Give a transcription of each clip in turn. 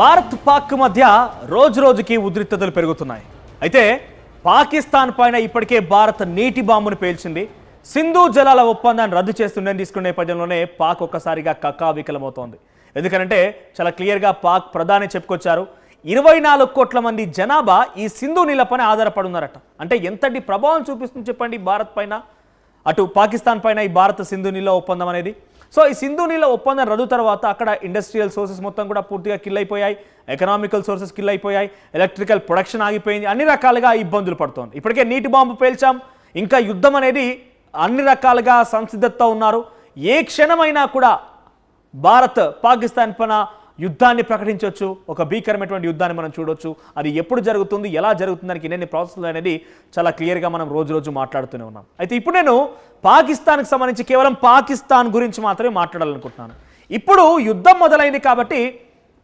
భారత్ పాక్ మధ్య రోజు రోజుకి ఉద్రిక్తతలు పెరుగుతున్నాయి. అయితే పాకిస్తాన్ పైన ఇప్పటికే భారత్ నీటి బాంబును పేల్చింది. సింధు జలాల ఒప్పందాన్ని రద్దు చేస్తుందని తీసుకునే నేపథ్యంలోనే పాక్ ఒక్కసారిగా కకావికలమవుతోంది. ఎందుకంటే చాలా క్లియర్గా పాక్ ప్రధాని చెప్పుకొచ్చారు, 24 కోట్ల మంది జనాభా ఈ సింధు నీళ్లపైన ఆధారపడి ఉన్నారట. అంటే ఎంతటి ప్రభావం చూపిస్తుంది చెప్పండి భారత్ పైన, అటు పాకిస్తాన్ పైన ఈ భారత్ సింధు నీళ్ళ ఒప్పందం అనేది. సో ఈ సింధు నీళ్ళ ఒప్పందం రద్దు తర్వాత అక్కడ ఇండస్ట్రియల్ సోర్సెస్ మొత్తం కూడా పూర్తిగా కిల్ అయిపోయాయి, ఎకనామికల్ సోర్సెస్ కిల్ అయిపోయాయి, ఎలక్ట్రికల్ ప్రొడక్షన్ ఆగిపోయింది, అన్ని రకాలుగా ఇబ్బందులు పడుతోంది. ఇప్పటికే నీటి బాంబు పేల్చాం, ఇంకా యుద్ధం అనేది అన్ని రకాలుగా సంసిద్ధత ఉన్నారు. ఏ క్షణమైనా కూడా భారత్ పాకిస్తాన్ పైన యుద్ధాన్ని ప్రకటించవచ్చు, ఒక భీకరమైనటువంటి యుద్ధాన్ని మనం చూడొచ్చు. అది ఎప్పుడు జరుగుతుంది, ఎలా జరుగుతుంది, దానికి ఎన్ని ప్రాసెస్లు అనేది చాలా క్లియర్గా మనం రోజు మాట్లాడుతూనే ఉన్నాం. అయితే ఇప్పుడు నేను పాకిస్తాన్కి సంబంధించి కేవలం పాకిస్తాన్ గురించి మాత్రమే మాట్లాడాలనుకుంటున్నాను. ఇప్పుడు యుద్ధం మొదలైంది కాబట్టి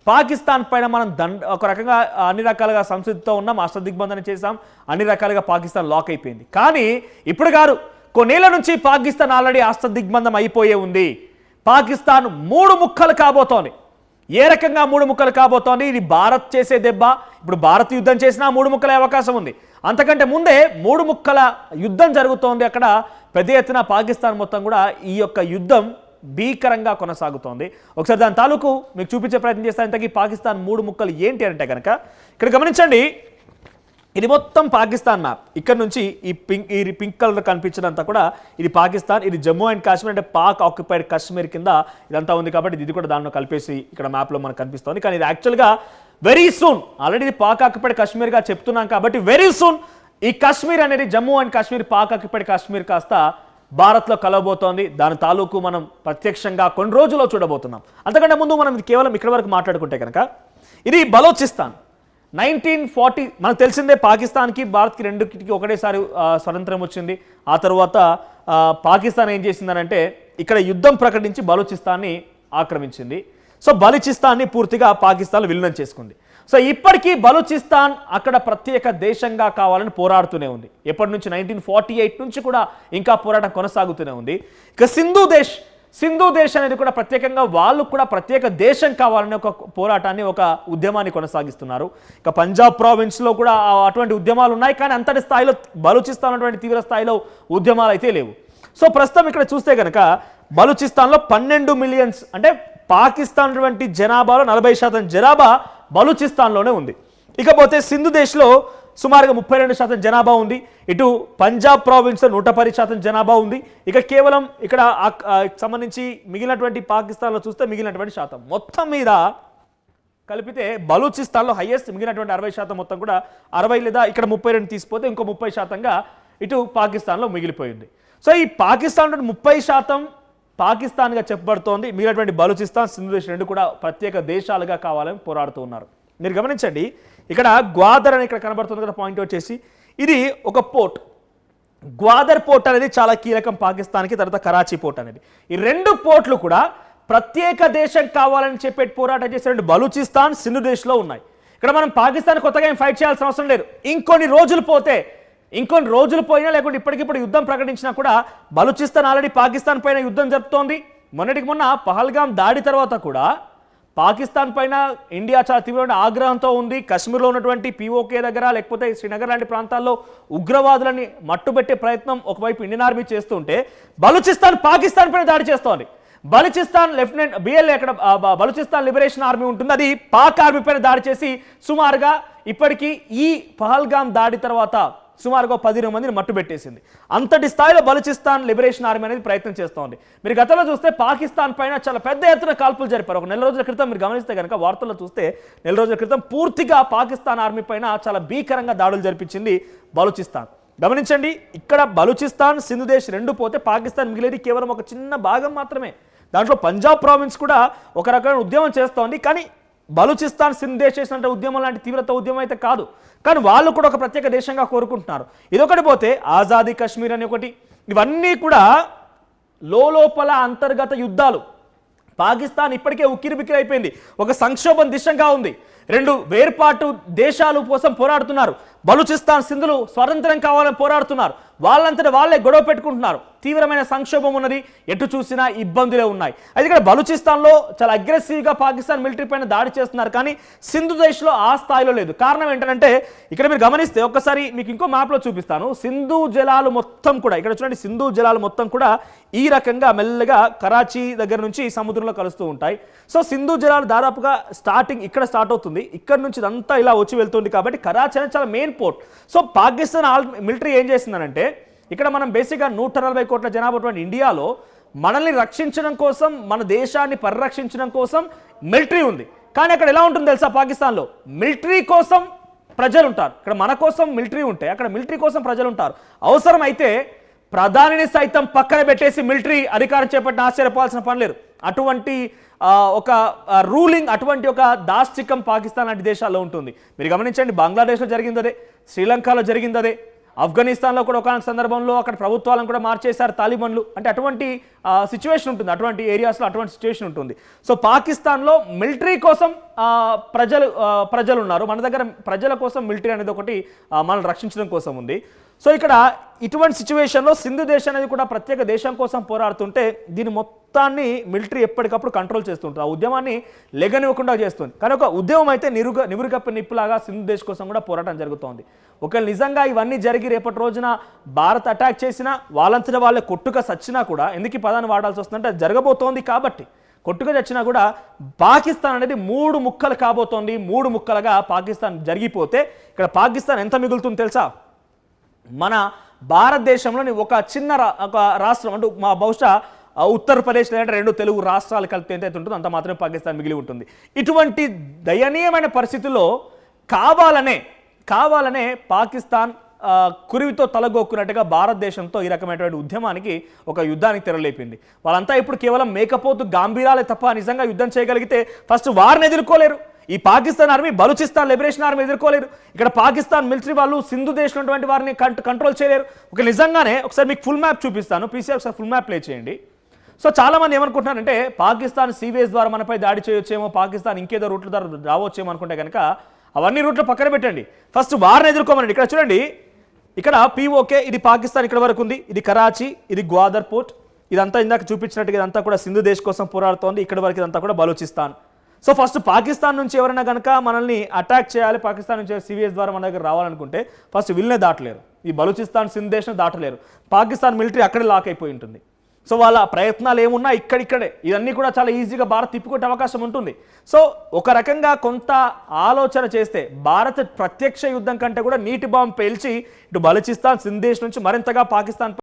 పాకిస్తాన్ పైన మనం ఒక రకంగా అన్ని రకాలుగా సంసిద్ధతో ఉన్నాం, అష్టదిగ్బంధనం చేసాం, అన్ని రకాలుగా పాకిస్తాన్ లాక్ అయిపోయింది. కానీ ఇప్పుడు కాదు, కొన్నేళ్ల నుంచి పాకిస్తాన్ ఆల్రెడీ అష్టదిగ్బంధం అయిపోయే ఉంది. పాకిస్తాన్ 3 ముక్కలు కాబోతోంది. ఏ రకంగా 3 ముక్కలు కాబోతోంది? ఇది భారత్ చేసే దెబ్బ. ఇప్పుడు భారత్ యుద్ధం చేసినా 3 ముక్కలే అవకాశం ఉంది. అంతకంటే ముందే 3 ముక్కల యుద్ధం జరుగుతోంది. అక్కడ పెద్ద ఎత్తున పాకిస్తాన్ మొత్తం కూడా ఈ యొక్క యుద్ధం భీకరంగా కొనసాగుతోంది. ఒకసారి దాని తాలూకు మీకు చూపించే ప్రయత్నం చేస్తాను. ఇంతకీ పాకిస్తాన్ 3 ముక్కలు ఏంటి అంటే కనుక ఇక్కడ గమనించండి, ఇది మొత్తం పాకిస్తాన్ మ్యాప్. ఇక్కడ నుంచి ఈ పింక్ కలర్ కనిపించినంత కూడా ఇది పాకిస్తాన్, ఇది జమ్మూ అండ్ కాశ్మీర్, అంటే పాక్ ఆక్యుపైడ్ కాశ్మీర్ కింద ఇదంతా ఉంది కాబట్టి ఇది కూడా దానిలో కలిపేసి ఇక్కడ మ్యాప్లో మనకు కనిపిస్తుంది. కానీ ఇది యాక్చువల్గా వెరీ సూన్, ఆల్రెడీ ఇది పాక్ ఆక్యుపైడ్ కాశ్మీర్గా చెప్తున్నాం కాబట్టి వెరీ సూన్ ఈ కాశ్మీర్ అనేది జమ్మూ అండ్ కాశ్మీర్, పాక్ ఆక్యుపైడ్ కాశ్మీర్ కాస్త భారత్లో కలవబోతోంది. దాని తాలూకు మనం ప్రత్యక్షంగా కొన్ని రోజుల్లో చూడబోతున్నాం. అంతకంటే ముందు మనం ఇది కేవలం ఇక్కడ వరకు మాట్లాడుకుంటే కనుక ఇది బలోచిస్తాన్ 1940 మనకు తెలిసిందే. పాకిస్తాన్కి భారత్కి రెండుకి ఒకటేసారి స్వతంత్రం వచ్చింది. ఆ తర్వాత పాకిస్తాన్ ఏం చేసిందనంటే ఇక్కడ యుద్ధం ప్రకటించి బలూచిస్తాన్ని ఆక్రమించింది. సో బలూచిస్తాన్ని పూర్తిగా పాకిస్తాన్ విలీనం చేసుకుంది. సో ఇప్పటికీ బలూచిస్తాన్ అక్కడ ప్రత్యేక దేశంగా కావాలని పోరాడుతూనే ఉంది. ఎప్పటి నుంచి 1948 నుంచి కూడా ఇంకా పోరాటం కొనసాగుతూనే ఉంది. ఇక సింధు దేశ్ అనేది కూడా ప్రత్యేకంగా వాళ్ళు కూడా ప్రత్యేక దేశం కావాలని ఒక పోరాటాన్ని, ఒక ఉద్యమాన్ని కొనసాగిస్తున్నారు. ఇక పంజాబ్ ప్రావిన్స్లో కూడా అటువంటి ఉద్యమాలు ఉన్నాయి, కానీ అంతటి స్థాయిలో బలూచిస్తాన్ అటువంటి తీవ్ర స్థాయిలో ఉద్యమాలు అయితే లేవు. సో ప్రస్తుతం ఇక్కడ చూస్తే కనుక బలూచిస్తాన్లో 12 మిలియన్స్, అంటే పాకిస్తాన్ అటువంటి జనాభాలో 40% జనాభా బలూచిస్తాన్లోనే ఉంది. ఇకపోతే సింధు దేశ్లో సుమారుగా 32% జనాభా ఉంది. ఇటు పంజాబ్ ప్రావిన్స్లో 110% జనాభా ఉంది. ఇక కేవలం ఇక్కడ సంబంధించి మిగిలినటువంటి పాకిస్తాన్లో చూస్తే మిగిలినటువంటి శాతం మొత్తం మీద కలిపితే బలూచిస్తాన్లో హైయెస్ట్, మిగిలినటువంటి 60% మొత్తం కూడా 60 లేదా ఇక్కడ 32 తీసిపోతే ఇంకో 30%గా ఇటు పాకిస్తాన్లో మిగిలిపోయింది. సో ఈ పాకిస్తాన్ 30% పాకిస్తాన్గా చెప్పబడుతోంది. మిగిలినటువంటి బలూచిస్తాన్, సింధు దేశ్ రెండు కూడా ప్రత్యేక దేశాలుగా కావాలని పోరాడుతూ ఉన్నారు. మీరు గమనించండి, ఇక్కడ గ్వాదర్ అని ఇక్కడ కనబడుతుంది కదా పాయింట్ వచ్చేసి, ఇది ఒక పోర్ట్. గ్వాదర్ పోర్ట్ అనేది చాలా కీలకం పాకిస్తాన్కి. తర్వాత కరాచీ పోర్ట్ అనేది, ఈ 2 పోర్ట్లు కూడా ప్రత్యేక దేశం కావాలని చెప్పే పోరాటం చేసే బలూచిస్తాన్, సింధు దేశ్లో ఉన్నాయి. ఇక్కడ మనం పాకిస్తాన్ కొత్తగా ఏం ఫైట్ చేయాల్సిన అవసరం లేదు. ఇంకొన్ని రోజులు పోయినా లేకుంటే ఇప్పటికిప్పుడు యుద్ధం ప్రకటించినా కూడా బలూచిస్తాన్ ఆల్రెడీ పాకిస్తాన్ పైన యుద్ధం జరుపుతోంది. మొన్నటికి మొన్న పహల్గాం దాడి తర్వాత కూడా పాకిస్తాన్ పైన ఇండియా చాలా తీవ్రమైన ఆగ్రహంతో ఉంది. కశ్మీర్లో ఉన్నటువంటి పీఓకే దగ్గర లేకపోతే శ్రీనగర్ లాంటి ప్రాంతాల్లో ఉగ్రవాదులని మట్టుబెట్టే ప్రయత్నం ఒకవైపు ఇండియన్ ఆర్మీ చేస్తుంటే బలూచిస్తాన్ పాకిస్తాన్ పైన దాడి చేస్తోంది. బలూచిస్తాన్ లెఫ్టినెంట్ బిఎల్ అక్కడ బలూచిస్తాన్ లిబరేషన్ ఆర్మీ ఉంటుంది, అది పాక్ ఆర్మీ పైన దాడి చేసి సుమారుగా ఇప్పటికీ ఈ పహల్గాం దాడి తర్వాత సుమారుగా 10 మందిని మట్టుబెట్టేసింది. అంతటి స్థాయిలో బలూచిస్తాన్ లిబరేషన్ ఆర్మీ అనేది ప్రయత్నం చేస్తోంది. మీరు గతంలో చూస్తే పాకిస్తాన్ పైన చాలా పెద్ద ఎత్తున కాల్పులు జరిపారు. ఒక నెల రోజుల క్రితం మీరు గమనిస్తే కనుక వార్తల్లో చూస్తే నెల రోజుల క్రితం పూర్తిగా పాకిస్తాన్ ఆర్మీ పైన చాలా భీకరంగా దాడులు జరిపించింది బలూచిస్తాన్. గమనించండి, ఇక్కడ బలూచిస్తాన్, సింధు దేశ్ రెండు పోతే పాకిస్తాన్ మిగిలేది కేవలం ఒక చిన్న భాగం మాత్రమే. దాంట్లో పంజాబ్ ప్రావిన్స్ కూడా ఒక రకమైన ఉద్యమం చేస్తోంది. కానీ బలూచిస్తాన్, సింధు దేశ్ చేసినట్టు ఉద్యమం లాంటి తీవ్రత ఉద్యమం అయితే కాదు. కానీ వాళ్ళు కూడా ఒక ప్రత్యేక దేశంగా కోరుకుంటున్నారు. ఇదొకటి పోతే ఆజాదీ కశ్మీర్ అని ఒకటి, ఇవన్నీ కూడా లోపల అంతర్గత యుద్ధాలు. పాకిస్తాన్ ఇప్పటికే ఉక్కిరిబిక్కిరి అయిపోయింది, ఒక సంక్షోభం దిశగా ఉంది. 2 వేర్పాటు దేశాలు కోసం పోరాడుతున్నారు. బలూచిస్తాన్ సింధులు స్వతంత్రం కావాలని పోరాడుతున్నారు. వాళ్ళంతటి వాళ్ళే గొడవ పెట్టుకుంటున్నారు. తీవ్రమైన సంక్షోభం ఉన్నది, ఎటు చూసినా ఇబ్బందులే ఉన్నాయి. అయితే ఇక్కడ బలూచిస్తాన్లో చాలా అగ్రెసివ్గా పాకిస్తాన్ మిలిటరీ పైన దాడి చేస్తున్నారు, కానీ సింధు దేశ్లో ఆ స్థాయిలో లేదు. కారణం ఏంటంటే ఇక్కడ మీరు గమనిస్తే ఒక్కసారి మీకు ఇంకో మ్యాప్లో చూపిస్తాను. సింధు జలాలు మొత్తం కూడా ఇక్కడ చూడండి, సింధు జలాలు మొత్తం కూడా ఈ రకంగా మెల్లగా కరాచీ దగ్గర నుంచి సముద్రంలో కలుస్తూ ఉంటాయి. సో సింధు జలాలు దాదాపుగా స్టార్టింగ్ ఇక్కడ స్టార్ట్ అవుతుంది, ఇక్కడ నుంచి ఇదంతా ఇలా వచ్చి వెళ్తుంది. కాబట్టి కరాచీ అనేది చాలా main port. So Pakistan military ఏం చేసిందనంటే ఇక్కడ మనం బేసిక్గా 140 కోట్ల జనాభా ఇండియాలో మనల్ని రక్షించడం కోసం, మన దేశాన్ని పరిరక్షించడం కోసం మిలిటరీ ఉంది. కానీ అక్కడ ఎలా ఉంటుంది తెలుసా, పాకిస్తాన్లో మిలిటరీ కోసం ప్రజలు ఉంటారు. ఇక్కడ మన కోసం మిలిటరీ ఉంటే అక్కడ మిలిటరీ కోసం ప్రజలు ఉంటారు. అవసరమైతే ప్రధానిని సైతం పక్కన పెట్టేసి మిలిటరీ అధికారం చేపట్టిన ఆశ్చర్యపోవాల్సిన పని లేదు. అటువంటి ఒక రూలింగ్, అటువంటి ఒక దాష్టికం పాకిస్తాన్ లాంటి దేశాల్లో ఉంటుంది. మీరు గమనించండి, బంగ్లాదేశ్లో జరిగింది అదే, శ్రీలంకలో జరిగింది అదే, ఆఫ్ఘనిస్తాన్లో కూడా ఒక సందర్భంలో అక్కడ ప్రభుత్వాలను కూడా మార్చేశారు తాలిబన్లు. అంటే అటువంటి సిచ్యువేషన్ ఉంటుంది, అటువంటి ఏరియాస్లో అటువంటి సిచ్యువేషన్ ఉంటుంది. సో పాకిస్తాన్లో మిలిటరీ కోసం ప్రజలు ఉన్నారు, మన దగ్గర ప్రజల కోసం మిలిటరీ అనేది ఒకటి మనల్ని రక్షించడం కోసం ఉంది. సో ఇక్కడ ఇటువంటి సిచ్యువేషన్లో సింధు దేశం అనేది కూడా ప్రత్యేక దేశం కోసం పోరాడుతుంటే దీని మొత్తాన్ని మిలిటరీ ఎప్పటికప్పుడు కంట్రోల్ చేస్తుంటుంది, ఆ ఉద్యమాన్ని లెగనివ్వకుండా చేస్తుంది. కానీ ఒక ఉద్యమం అయితే నివురుగప్ప నిప్పులాగా సింధు దేశం కోసం కూడా పోరాటం జరుగుతోంది. ఒకవేళ నిజంగా ఇవన్నీ జరిగి రేపటి రోజున భారత్ అటాక్ చేసినా, వాళ్ళంతటా వాళ్ళే కొట్టుక సచ్చినా కూడా, ఎందుకు ఈ పదాన్ని వాడాల్సి వస్తుందంటే అది జరగబోతోంది కాబట్టి, కొట్టుక చచ్చినా కూడా పాకిస్తాన్ అనేది 3 ముక్కలు కాబోతోంది. 3 ముక్కలుగా పాకిస్తాన్ జరిగిపోతే ఇక్కడ పాకిస్తాన్ ఎంత మిగులుతుంది తెలుసా, మన భారతదేశంలోని ఒక చిన్న ఒక రాష్ట్రం అంటే మా బహుశా ఉత్తరప్రదేశ్ లేదంటే 2 తెలుగు రాష్ట్రాలు కలిపి ఎంత ఉంటుందో అంత మాత్రమే పాకిస్తాన్ మిగిలి ఉంటుంది. ఇటువంటి దయనీయమైన పరిస్థితుల్లో కావాలనే పాకిస్తాన్ కురివితో తలగొక్కున్నట్టుగా భారతదేశంతో ఈ రకమైనటువంటి ఉద్యమానికి, ఒక యుద్ధానికి తెరలేపింది. వాళ్ళంతా ఇప్పుడు కేవలం మేకపోతు గాంభీరాలే తప్ప నిజంగా యుద్ధం చేయగలిగితే ఫస్ట్ వారిని ఎదుర్కోలేరు. ఈ Pakistan army Balochistan liberation army ఎదుర్కోలేరు. ఇక్కడ పాకిస్తాన్ మిలిటరీ వాళ్ళు సింధు దేశంలో ఉన్నటువంటి వారిని కంట్రోల్ చేయలేరు. ఒక నిజంగానే ఒకసారి మీకు ఫుల్ మ్యాప్ చూపిస్తాను, పీసీఆర్ ఒకసారి ఫుల్ మ్యాప్ ప్లే చేయండి. సో చాలామంది ఏమనుకుంటున్నారంటే పాకిస్తాన్ సీవేస్ ద్వారా మనపై దాడి చేయొచ్చేమో, పాకిస్తాన్ ఇంకేదో రూట్ల ద్వారా రావచ్చేమో అనుకుంటే కనుక అవన్నీ రూట్లు పక్కన పెట్టండి, ఫస్ట్ వారిని ఎదుర్కోమనండి. ఇక్కడ చూడండి, ఇక్కడ పీఓకే ఇది పాకిస్తాన్ ఇక్కడ వరకు ఉంది, ఇది కరాచీ, ఇది గ్వాదర్ పోర్ట్, ఇదంతా ఇందాక చూపించినట్టుగా ఇదంతా కూడా సింధు దేశ్ కోసం పోరాడుతోంది. ఇక్కడ వరకు ఇదంతా కూడా బలూచిస్తాన్. సో ఫస్ట్ పాకిస్తాన్ నుంచి ఎవరైనా కనుక మనల్ని అటాక్ చేయాలి, పాకిస్తాన్ నుంచి సివిఎస్ ద్వారా మన దగ్గర రావాలనుకుంటే ఫస్ట్ వీళ్ళనే దాటలేరు, ఈ బలూచిస్తాన్ సింధు దేశం దాటలేరు. పాకిస్తాన్ మిలిటరీ అక్కడే లాక్ అయిపోయి ఉంటుంది. సో వాళ్ళ ప్రయత్నాలు ఏమున్నా ఇక్కడిక్కడే ఇవన్నీ కూడా చాలా ఈజీగా భారత్ తిప్పుకొట్టే అవకాశం ఉంటుంది. సో ఒక రకంగా కొంత ఆలోచన చేస్తే భారత్ ప్రత్యక్ష యుద్ధం కంటే కూడా నీటి బాంబు పేల్చి ఇటు బలూచిస్తాన్ సింధు దేశ్ నుంచి మరింతగా పాకిస్తాన్